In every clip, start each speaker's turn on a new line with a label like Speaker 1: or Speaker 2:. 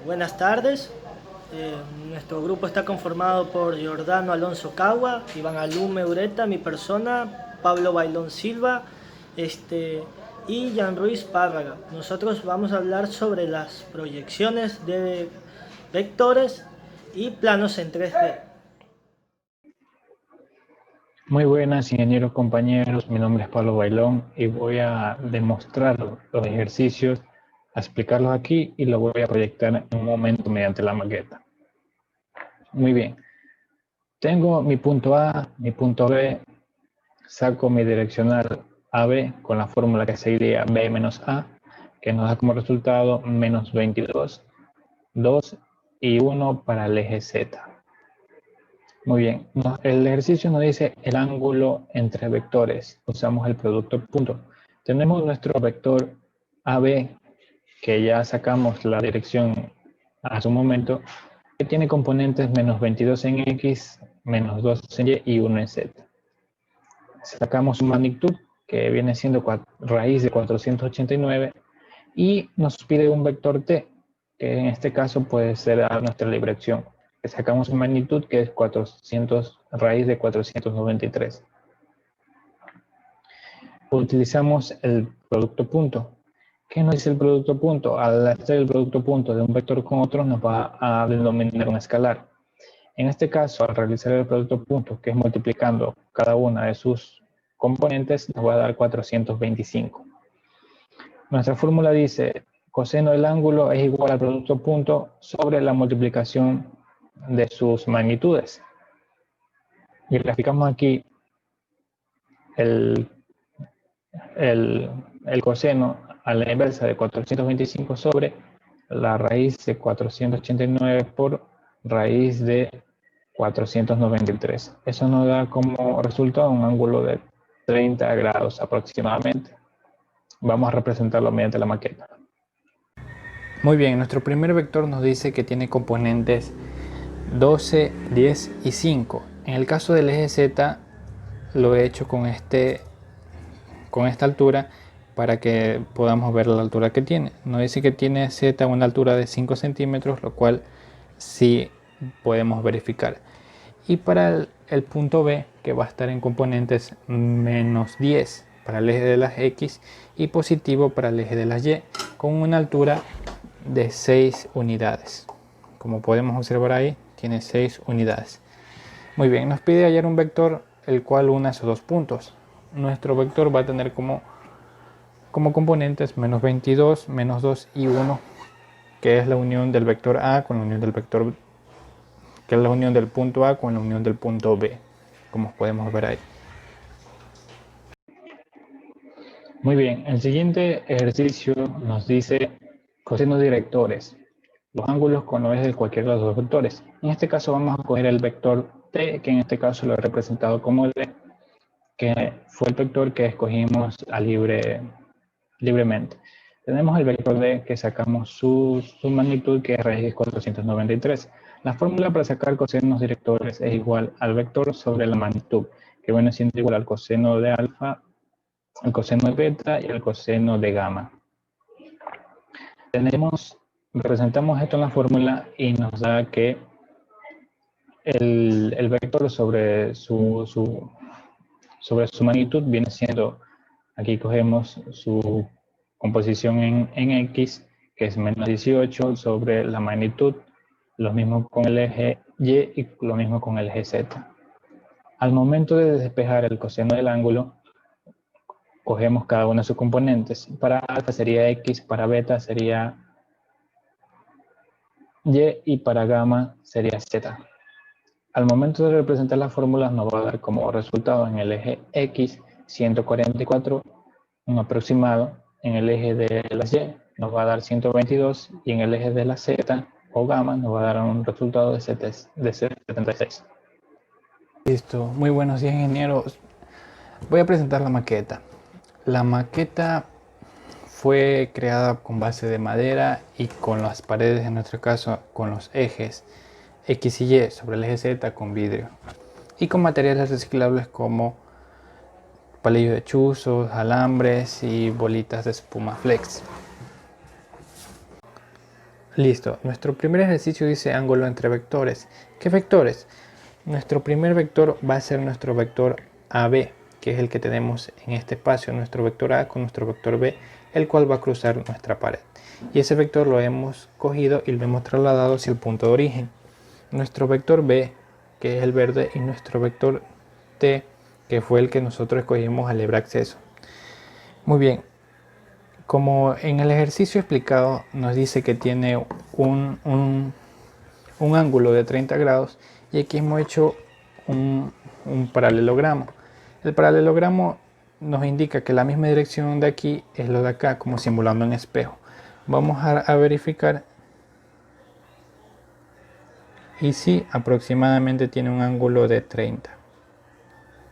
Speaker 1: Buenas tardes. Nuestro grupo está conformado por Giordano Alonso Cagua, Iván Alume Ureta, mi persona, Pablo Bailón Silva, y Jan Ruiz Párraga. Nosotros vamos a hablar sobre las proyecciones de vectores y planos en 3D.
Speaker 2: Muy buenas, ingenieros compañeros. Mi nombre es Pablo Bailón y voy a demostrar los ejercicios, a explicarlos aquí y los voy a proyectar en un momento mediante la maqueta. Muy bien. Tengo mi punto A, mi punto B, saco mi direccional AB con la fórmula que sería B menos A, que nos da como resultado menos 22, 2 y 1 para el eje Z. Muy bien, el ejercicio nos dice el ángulo entre vectores. Usamos el producto punto. Tenemos nuestro vector AB, que ya sacamos la dirección hace un momento, que tiene componentes menos 22 en X, menos 2 en Y y 1 en Z. Sacamos su magnitud, que viene siendo raíz de 489, y nos pide un vector T, que en este caso puede ser a nuestra libre acción. Sacamos su magnitud, que es 400 raíz de 493. Utilizamos el producto punto. ¿Qué nos dice el producto punto? Al hacer el producto punto de un vector con otro nos va a denominar un escalar. En este caso, al realizar el producto punto, que es multiplicando cada una de sus componentes, nos va a dar 425. Nuestra fórmula dice coseno del ángulo es igual al producto punto sobre la multiplicación de sus magnitudes. Y graficamos aquí el, el coseno a la inversa de 425 sobre la raíz de 489 por raíz de 493. Eso nos da como resultado un ángulo de 30 grados aproximadamente. Vamos a representarlo mediante la maqueta. Muy bien, nuestro primer vector nos dice que tiene componentes 12, 10 y 5. En el caso del eje Z lo he hecho con esta altura para que podamos ver la altura que tiene. Nos dice que tiene Z una altura de 5 centímetros, lo cual sí podemos verificar. Y para el punto B, que va a estar en componentes menos 10 para el eje de las X y positivo para el eje de las Y, con una altura de 6 unidades. Como podemos observar ahí, tiene 6 unidades. Muy bien, nos pide hallar un vector el cual una esos dos puntos. Nuestro vector va a tener como componentes menos 22, menos 2 y 1, que es la unión del vector A con la unión del vector, que es la unión del punto A con la unión del punto B, como podemos ver ahí. Muy bien, el siguiente ejercicio nos dice cosenos directores, los ángulos con los ejes de cualquiera de los dos vectores. En este caso vamos a coger el vector T, que en este caso lo he representado como D, que fue el vector que escogimos libremente. Tenemos el vector D, que sacamos su magnitud, que es raíz de 493. La fórmula para sacar cosenos directores es igual al vector sobre la magnitud, que viene siendo igual al coseno de alfa, al coseno de beta y al coseno de gamma. Representamos esto en la fórmula y nos da que el vector sobre su magnitud viene siendo, aquí cogemos su composición en X, que es menos 18 sobre la magnitud, lo mismo con el eje Y y lo mismo con el eje Z. Al momento de despejar el coseno del ángulo, cogemos cada uno de sus componentes. Para alfa sería X, para beta sería Y y para gamma sería Z. Al momento de representar las fórmulas nos va a dar como resultado en el eje X 144, un aproximado, en el eje de las Y nos va a dar 122 y en el eje de la Z o gamma nos va a dar un resultado de 76. Listo, muy buenos días ingenieros. Voy a presentar la maqueta. La maqueta fue creada con base de madera y con las paredes, en nuestro caso, con los ejes X y Y sobre el eje Z con vidrio. Y con materiales reciclables como palillos de chuzos, alambres y bolitas de espuma flex. Listo, nuestro primer ejercicio dice ángulo entre vectores. ¿Qué vectores? Nuestro primer vector va a ser nuestro vector AB, que es el que tenemos en este espacio, nuestro vector A con nuestro vector B, el cual va a cruzar nuestra pared. Y ese vector lo hemos cogido y lo hemos trasladado hacia el punto de origen. Nuestro vector B, que es el verde, y nuestro vector T, que fue el que nosotros escogimos al libre acceso. Muy bien, como en el ejercicio explicado nos dice que tiene un ángulo de 30 grados y aquí hemos hecho un paralelogramo. El paralelogramo nos indica que la misma dirección de aquí es lo de acá, como simulando un espejo. Vamos a verificar y sí, aproximadamente tiene un ángulo de 30.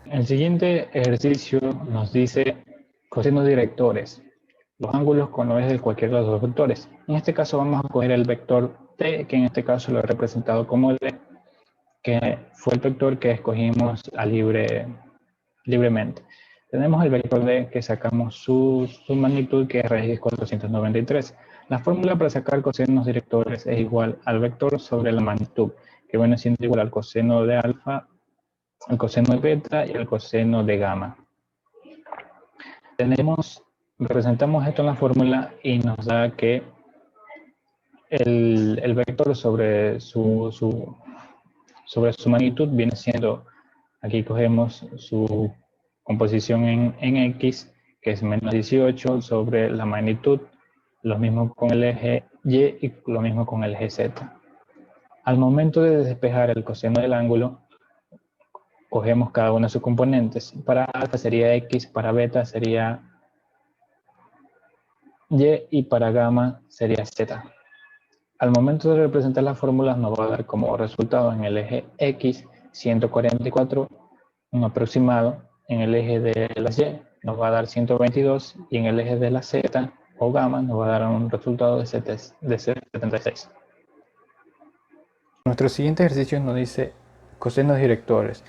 Speaker 3: El siguiente ejercicio nos dice cosinos directores, los ángulos con los ejes de cualquiera de los dos vectores. En este caso vamos a coger el vector t, que en este caso lo he representado como d, que fue el vector que escogimos libremente. Tenemos el vector d, que sacamos su magnitud, que es raíz 493. La fórmula para sacar cosinos directores es igual al vector sobre la magnitud, que viene siendo igual al coseno de alfa, el coseno de beta y el coseno de gamma. Representamos esto en la fórmula y nos da que el vector sobre su magnitud viene siendo, aquí cogemos su composición en x, que es menos 18 sobre la magnitud, lo mismo con el eje y y lo mismo con el eje z. Al momento de despejar el coseno del ángulo, cogemos cada uno de sus componentes. Para alfa sería x, para beta sería y para gamma sería z. Al momento de representar las fórmulas nos va a dar como resultado en el eje x 144, un aproximado. En el eje de las y nos va a dar 122 y en el eje de la z o gamma nos va a dar un resultado de 76.
Speaker 2: Nuestro siguiente ejercicio nos dice cosenos directores,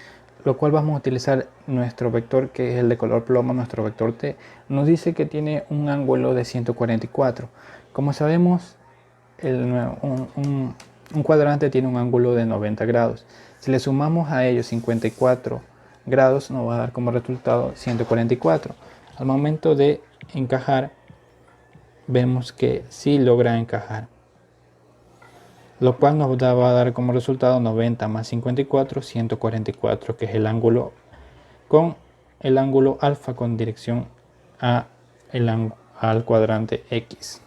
Speaker 2: lo cual vamos a utilizar nuestro vector, que es el de color plomo, nuestro vector t. Nos dice que tiene un ángulo de 144. Como sabemos, un cuadrante tiene un ángulo de 90 grados. Si le sumamos a ello 54 grados, nos va a dar como resultado 144. Al momento de encajar, vemos que sí logra encajar, lo cual nos va a dar como resultado 90 más 54, 144, que es el ángulo con el ángulo alfa con dirección al cuadrante X.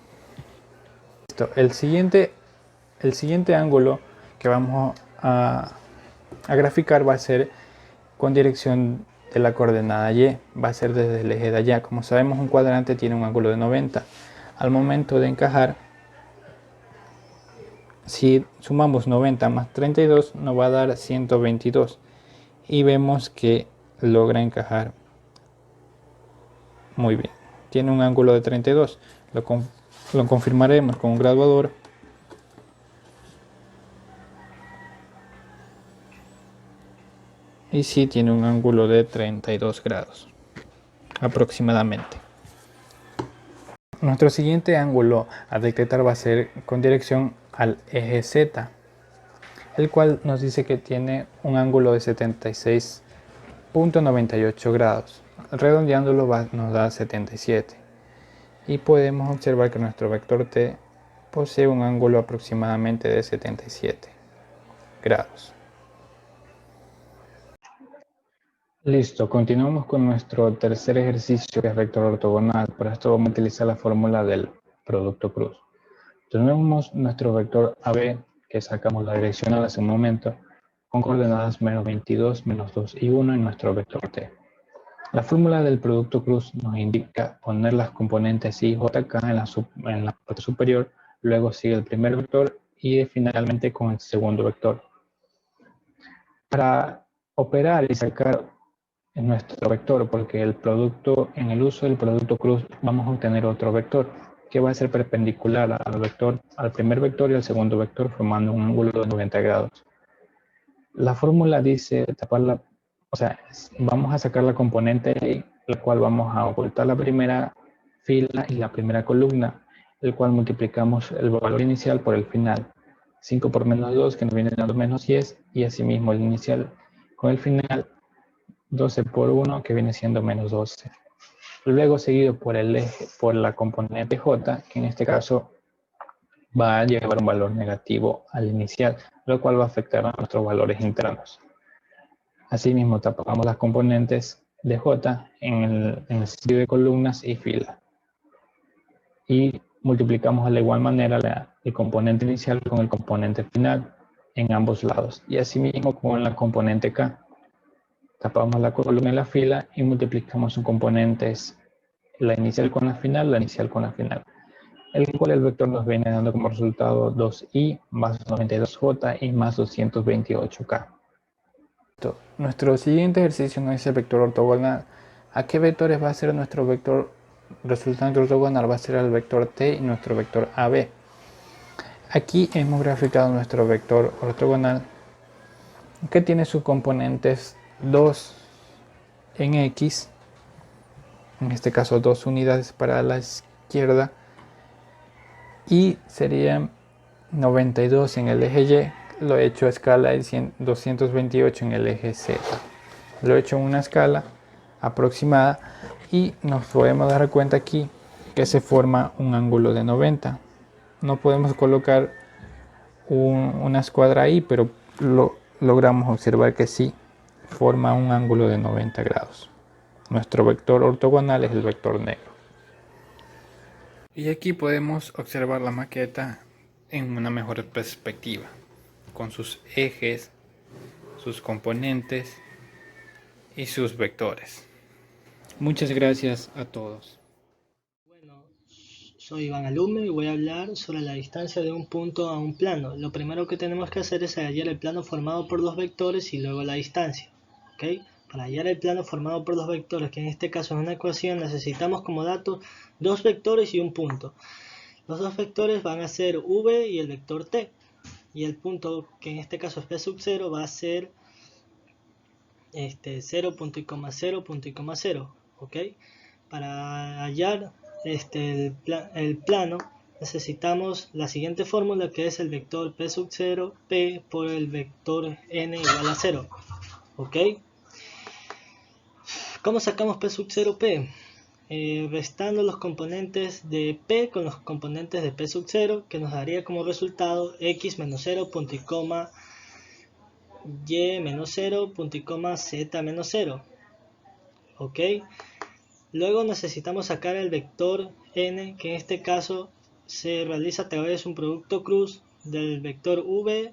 Speaker 2: Listo. El siguiente ángulo que vamos a graficar va a ser con dirección de la coordenada Y, va a ser desde el eje de allá. Como sabemos, un cuadrante tiene un ángulo de 90. Al momento de encajar, si sumamos 90 más 32 nos va a dar 122 y vemos que logra encajar muy bien. Tiene un ángulo de 32. Lo confirmaremos con un graduador. Y sí, tiene un ángulo de 32 grados aproximadamente. Nuestro siguiente ángulo a detectar va a ser con dirección al eje Z, el cual nos dice que tiene un ángulo de 76.98 grados. Redondeándolo nos da 77. Y podemos observar que nuestro vector t posee un ángulo aproximadamente de 77 grados.
Speaker 3: Listo, continuamos con nuestro tercer ejercicio, que es vector ortogonal. Para esto vamos a utilizar la fórmula del producto cruz. Tenemos nuestro vector AB, que sacamos la direccional hace un momento, con coordenadas menos 22, menos 2 y 1 en nuestro vector t. La fórmula del producto cruz nos indica poner las componentes y jk en la parte superior, luego sigue el primer vector y finalmente con el segundo vector. Para operar y sacar nuestro vector, porque en el uso del producto cruz vamos a obtener otro vector que va a ser perpendicular al primer vector y al segundo vector, formando un ángulo de 90 grados. La fórmula dice vamos a sacar la componente y la cual vamos a ocultar la primera fila y la primera columna. el cual multiplicamos el valor inicial por el final. 5 por menos 2, que nos viene dando menos 10, y asimismo el inicial con el final, 12 por 1, que viene siendo menos 12. Luego seguido por el eje, por la componente j, que en este caso va a llevar un valor negativo al inicial, lo cual va a afectar a nuestros valores internos. Asimismo, tapamos las componentes de j en el sitio de columnas y filas. Y multiplicamos de la igual manera el componente inicial con el componente final en ambos lados. Y asimismo con la componente k. Tapamos la columna y la fila y multiplicamos sus componentes, la inicial con la final, el cual el vector nos viene dando como resultado 2i más 92j y más 228k.
Speaker 2: Nuestro siguiente ejercicio no es el vector ortogonal. ¿A qué vectores va a ser nuestro vector resultante ortogonal? Va a ser el vector t y nuestro vector AB. Aquí hemos graficado nuestro vector ortogonal, que tiene sus componentes 2 en x, en este caso 2 unidades para la izquierda, y serían 92 en el eje y, lo he hecho a escala de 228 en el eje z. Lo he hecho en una escala aproximada y nos podemos dar cuenta aquí que se forma un ángulo de 90. No podemos colocar una escuadra ahí, pero logramos observar que sí forma un ángulo de 90 grados. Nuestro vector ortogonal es el vector negro. Y aquí podemos observar la maqueta en una mejor perspectiva, con sus ejes, sus componentes y sus vectores. Muchas gracias a todos.
Speaker 1: Bueno, soy Iván Alume y voy a hablar sobre la distancia de un punto a un plano. Lo primero que tenemos que hacer es hallar el plano formado por dos vectores y luego la distancia. ¿Okay? Para hallar el plano formado por dos vectores, que en este caso es una ecuación, necesitamos como dato dos vectores y un punto. Los dos vectores van a ser v y el vector t. Y el punto, que en este caso es p sub 0, va a ser 0, punto y coma 0, punto y coma 0. ¿Ok? Para hallar el plano necesitamos la siguiente fórmula, que es el vector p sub 0 p por el vector n igual a 0. ¿Ok? ¿Cómo sacamos p sub 0 p? Restando los componentes de p con los componentes de p sub 0, que nos daría como resultado x menos 0, punto y coma y menos 0, punto y coma z menos 0. ¿Ok? Luego necesitamos sacar el vector n, que en este caso se realiza a través de un producto cruz del vector v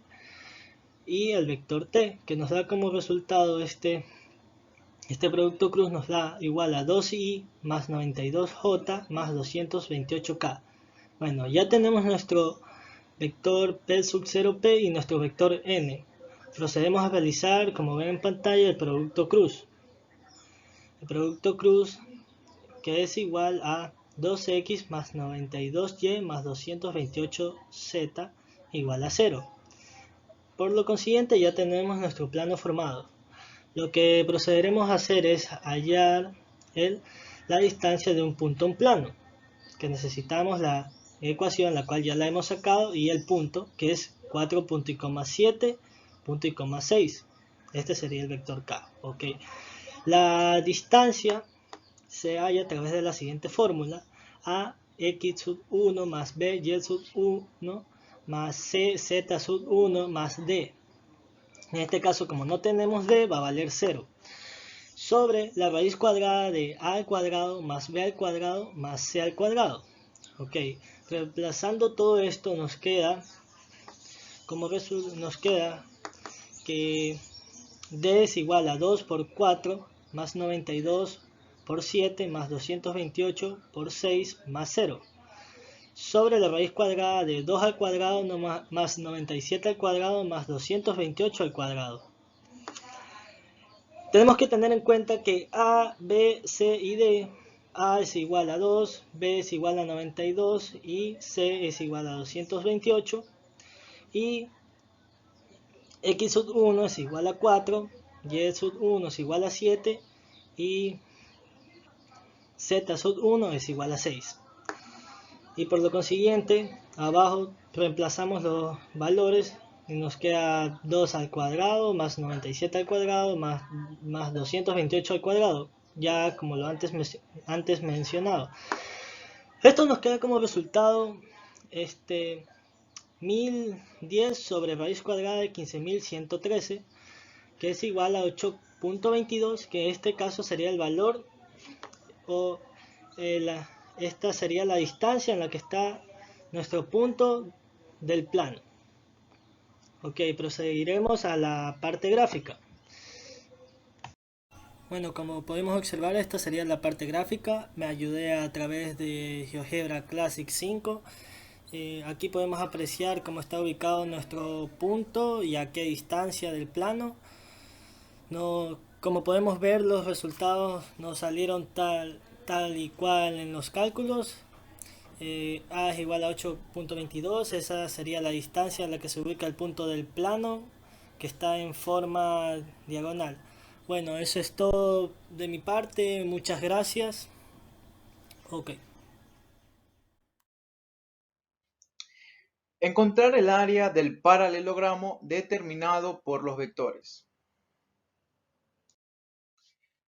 Speaker 1: y el vector t, que nos da como resultado este producto cruz nos da igual a 2i más 92j más 228k. Bueno, ya tenemos nuestro vector p sub 0p y nuestro vector n. Procedemos a realizar, como ven en pantalla, el producto cruz. El producto cruz, que es igual a 2x más 92y más 228z igual a 0. Por lo consiguiente ya tenemos nuestro plano formado. Lo que procederemos a hacer es hallar la distancia de un punto a un plano, que necesitamos la ecuación, la cual ya la hemos sacado, y el punto, que es 4.7, punto y coma 6. Este sería el vector k. ¿Okay? La distancia se halla a través de la siguiente fórmula: a x sub 1 más b y sub 1 más c z sub 1 más d. En este caso, como no tenemos d, va a valer 0. Sobre la raíz cuadrada de a al cuadrado más b al cuadrado más c al cuadrado. Ok, reemplazando todo esto nos queda que d es igual a 2 por 4 más 92 por 7 más 228 por 6 más 0. Sobre la raíz cuadrada de 2 al cuadrado más 97 al cuadrado más 228 al cuadrado. Tenemos que tener en cuenta que a, b, c y d, a es igual a 2, b es igual a 92 y c es igual a 228, y x sub 1 es igual a 4, y sub 1 es igual a 7 y z sub 1 es igual a 6. y por lo consiguiente abajo reemplazamos los valores y nos queda 2 al cuadrado más 97 al cuadrado más 228 al cuadrado, ya como lo antes mencionado. Esto nos queda como resultado 1010 sobre raíz cuadrada de 15.113, que es igual a 8.22, que en este caso sería el valor o esta sería la distancia en la que está nuestro punto del plano. Ok, procederemos a la parte gráfica. Bueno, como podemos observar, esta sería la parte gráfica. Me ayudé a través de GeoGebra Classic 5. Aquí podemos apreciar cómo está ubicado nuestro punto y a qué distancia del plano. Como podemos ver, los resultados nos salieron tal y cual en los cálculos. A es igual a 8.22, esa sería la distancia en la que se ubica el punto del plano, que está en forma diagonal. Bueno, eso es todo de mi parte, muchas gracias. Ok.
Speaker 4: Encontrar el área del paralelogramo determinado por los vectores.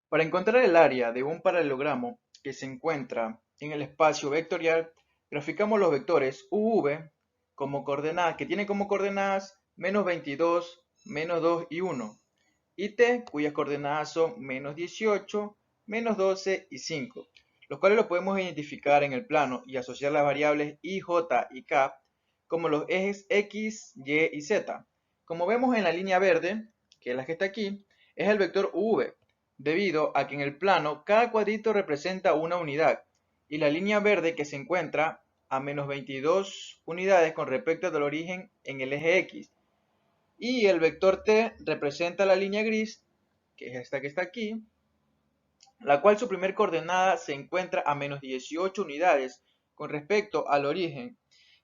Speaker 4: Para encontrar el área de un paralelogramo que se encuentra en el espacio vectorial, graficamos los vectores UV como coordenadas, que tienen como coordenadas menos 22, menos 2 y 1, y T, cuyas coordenadas son menos 18, menos 12 y 5, los cuales los podemos identificar en el plano y asociar las variables I, J y K como los ejes X, Y y Z. Como vemos en la línea verde, que es la que está aquí, es el vector UV, debido a que en el plano cada cuadrito representa una unidad, y la línea verde que se encuentra a menos 22 unidades con respecto al origen en el eje X, y el vector T representa la línea gris, que es esta que está aquí, la cual su primer coordenada se encuentra a menos 18 unidades con respecto al origen,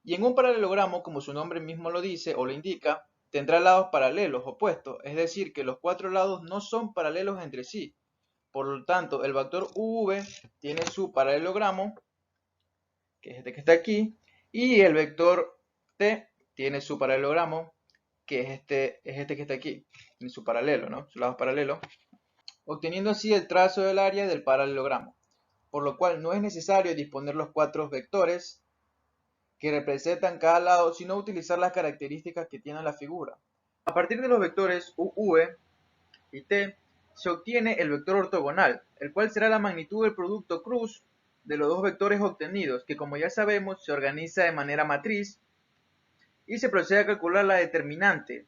Speaker 4: y en un paralelogramo, como su nombre mismo lo dice o lo indica, tendrá lados paralelos, opuestos, es decir, que los cuatro lados no son paralelos entre sí. Por lo tanto, el vector UV tiene su paralelogramo, que es este que está aquí, y el vector T tiene su paralelogramo, que es este que está aquí, tiene su paralelo, ¿no? Sus lados paralelos, obteniendo así el trazo del área del paralelogramo, por lo cual no es necesario disponer los cuatro vectores que representan cada lado, sino utilizar las características que tiene la figura. A partir de los vectores UV y T, se obtiene el vector ortogonal, el cual será la magnitud del producto cruz de los dos vectores obtenidos, que como ya sabemos se organiza de manera matriz y se procede a calcular la determinante.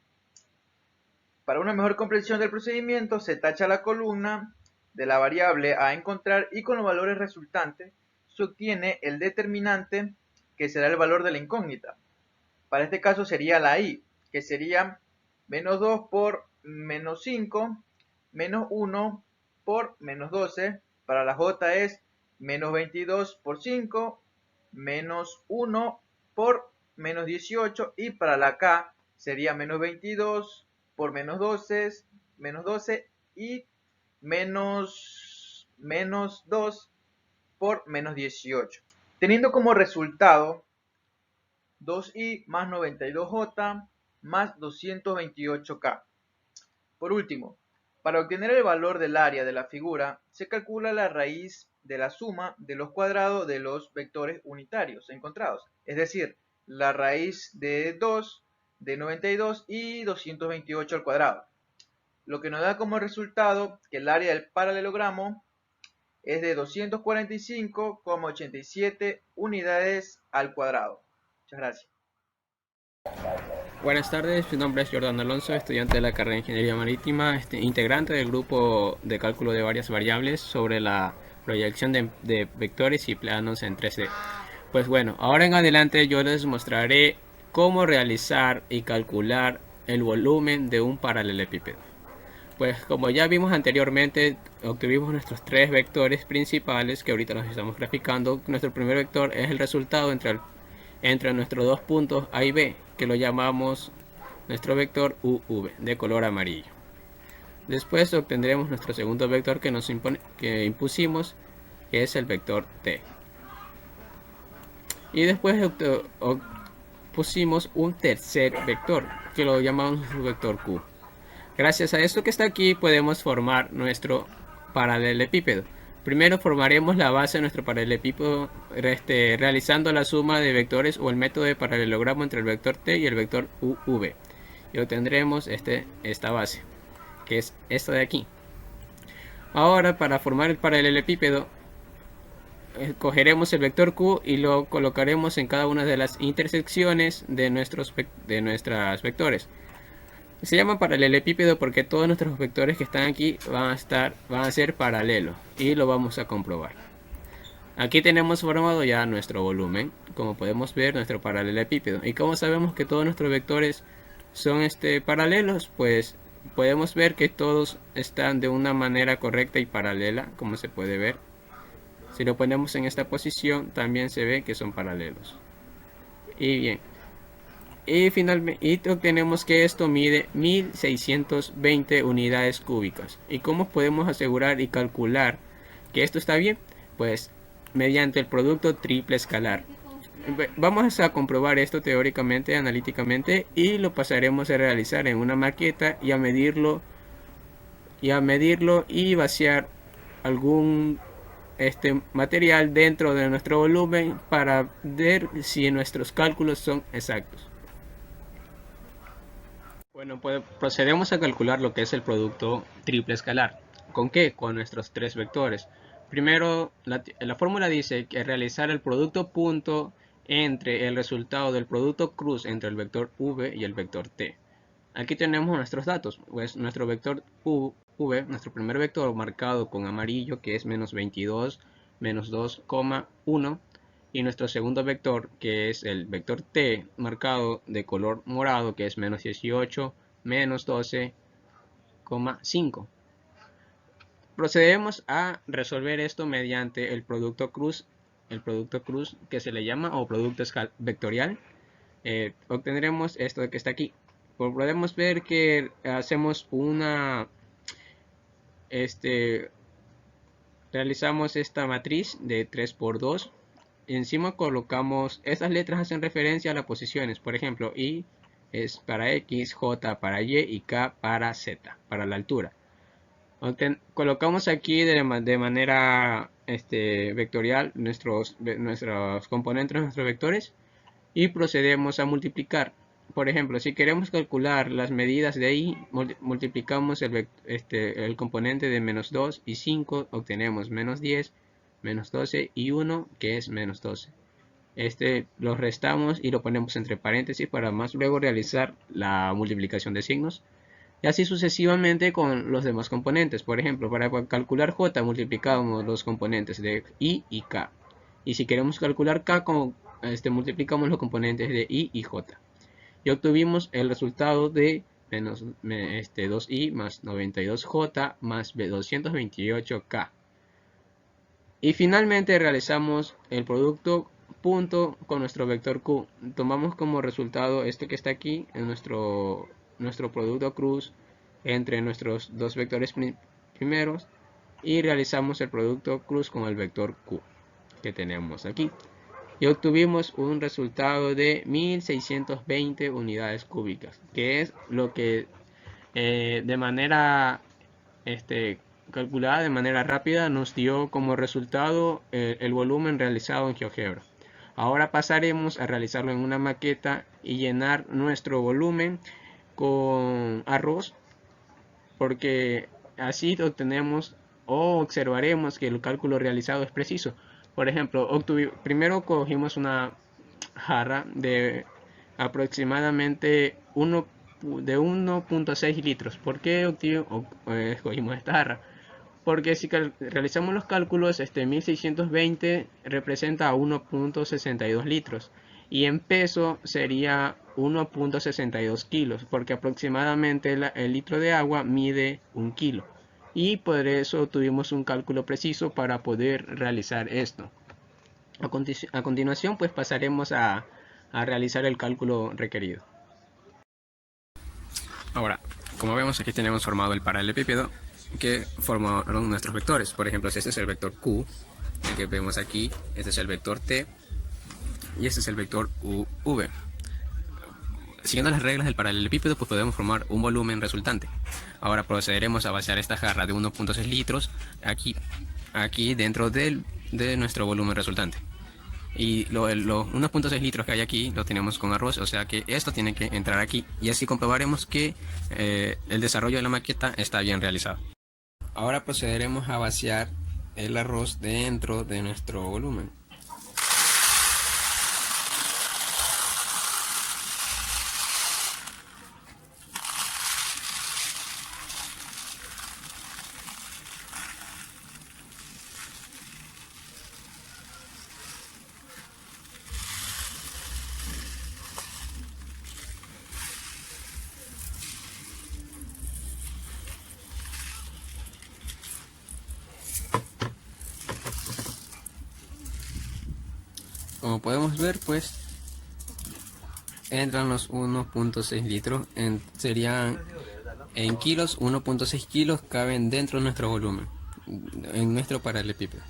Speaker 4: Para una mejor comprensión del procedimiento, se tacha la columna de la variable a encontrar y con los valores resultantes se obtiene el determinante, que será el valor de la incógnita. Para este caso sería la I, que sería menos 2 por menos 5, menos 1 por menos 12. Para la J es menos 22 por 5, menos 1 por menos 18. Y para la K sería menos 22 por menos 12 y menos 2 por menos 18. Teniendo como resultado 2i más 92j más 228k. Por último, para obtener el valor del área de la figura, se calcula la raíz de la suma de los cuadrados de los vectores unitarios encontrados, es decir, la raíz de 2 de 92 y 228 al cuadrado, lo que nos da como resultado que el área del paralelogramo es de 245,87 unidades al cuadrado. Muchas gracias.
Speaker 5: Buenas tardes, mi nombre es Jordán Alonso, estudiante de la carrera de Ingeniería Marítima, integrante del grupo de cálculo de varias variables sobre la proyección de vectores y planos en 3D. Pues bueno, ahora en adelante yo les mostraré cómo realizar y calcular el volumen de un paralelepípedo. Pues como ya vimos anteriormente, obtuvimos nuestros tres vectores principales que ahorita los estamos graficando. Nuestro primer vector es el resultado entre nuestros dos puntos A y B, que lo llamamos nuestro vector UV, de color amarillo. Después obtendremos nuestro segundo vector que impusimos, que es el vector T. Y después pusimos un tercer vector que lo llamamos vector Q. Gracias a esto que está aquí podemos formar nuestro paralelepípedo. Primero formaremos la base de nuestro paralelepípedo realizando la suma de vectores o el método de paralelogramo entre el vector t y el vector uv. Y obtendremos esta base, que es esta de aquí. Ahora, para formar el paralelepípedo, cogeremos el vector q y lo colocaremos en cada una de las intersecciones de nuestras vectores. Se llama paralelepípedo porque todos nuestros vectores que están aquí van a ser paralelos, y lo vamos a comprobar. Aquí tenemos formado ya nuestro volumen, como podemos ver, nuestro paralelepípedo. ¿Y cómo sabemos que todos nuestros vectores son paralelos? Pues podemos ver que todos están de una manera correcta y paralela, como se puede ver. Si lo ponemos en esta posición, también se ve que son paralelos. Y bien, y finalmente obtenemos que esto mide 1620 unidades cúbicas. ¿Y cómo podemos asegurar y calcular que esto está bien? Pues mediante el producto triple escalar. Vamos a comprobar esto teóricamente, analíticamente, y lo pasaremos a realizar en una maqueta y a medirlo y vaciar algún material dentro de nuestro volumen para ver si nuestros cálculos son exactos. Bueno, pues procedemos a calcular lo que es el producto triple escalar. ¿Con qué? Con nuestros tres vectores. Primero, la fórmula dice que realizar el producto punto entre el resultado del producto cruz entre el vector v y el vector t. Aquí tenemos nuestros datos, pues nuestro vector v, nuestro primer vector marcado con amarillo, que es menos 22, menos 2,1, y nuestro segundo vector, que es el vector t, marcado de color morado, que es menos 18, menos 12,5. Procedemos a resolver esto mediante el producto cruz que se le llama, o producto vectorial. Obtendremos esto que está aquí. Podemos ver que hacemos realizamos esta matriz de 3 por 2. Y encima colocamos, estas letras hacen referencia a las posiciones. Por ejemplo, I es para X, J para Y K para Z, para la altura. Colocamos aquí de manera vectorial nuestros componentes, nuestros vectores, y procedemos a multiplicar. Por ejemplo, si queremos calcular las medidas de I, multiplicamos el componente de menos 2 y 5, obtenemos menos 10, menos 12 y 1, que es menos 12. Lo restamos y lo ponemos entre paréntesis para más luego realizar la multiplicación de signos. Y así sucesivamente con los demás componentes. Por ejemplo, para calcular J multiplicamos los componentes de I y K. Y si queremos calcular K, multiplicamos los componentes de I y J. Y obtuvimos el resultado de menos 2i más 92j más 228k. Y finalmente realizamos el producto punto con nuestro vector q. Tomamos como resultado este que está aquí, en nuestro producto cruz entre nuestros dos vectores primeros, y realizamos el producto cruz con el vector q que tenemos aquí. Y obtuvimos un resultado de 1620 unidades cúbicas, que es lo que de manera calculada, de manera rápida, nos dio como resultado el volumen realizado en GeoGebra. Ahora pasaremos a realizarlo en una maqueta y llenar nuestro volumen con arroz, porque así obtenemos o observaremos que el cálculo realizado es preciso. Por ejemplo, primero cogimos una jarra de aproximadamente 1.6 litros. ¿Por qué escogimos esta jarra? Porque si realizamos los cálculos, 1620 representa 1.62 litros. Y en peso sería 1.62 kilos, porque aproximadamente el litro de agua mide 1 kilo. Y por eso tuvimos un cálculo preciso para poder realizar esto. A continuación, pues pasaremos a realizar el cálculo requerido. Ahora, como vemos, aquí tenemos formado el paralelepípedo que formaron nuestros vectores. Por ejemplo, este es el vector Q, el que vemos aquí. Este es el vector T. y este es el vector UV. Siguiendo las reglas del paralelepípedo, pues podemos formar un volumen resultante. Ahora procederemos a vaciar esta jarra de 1.6 litros aquí dentro de nuestro volumen resultante. Y los 1.6 litros que hay aquí lo tenemos con arroz, o sea que esto tiene que entrar aquí, y así comprobaremos que el desarrollo de la maqueta está bien realizado. Ahora procederemos a vaciar el arroz dentro de nuestro volumen. Como podemos ver, pues entran los 1.6 litros, serían en kilos, 1.6 kilos caben dentro de nuestro volumen, en nuestro paralelepípedo.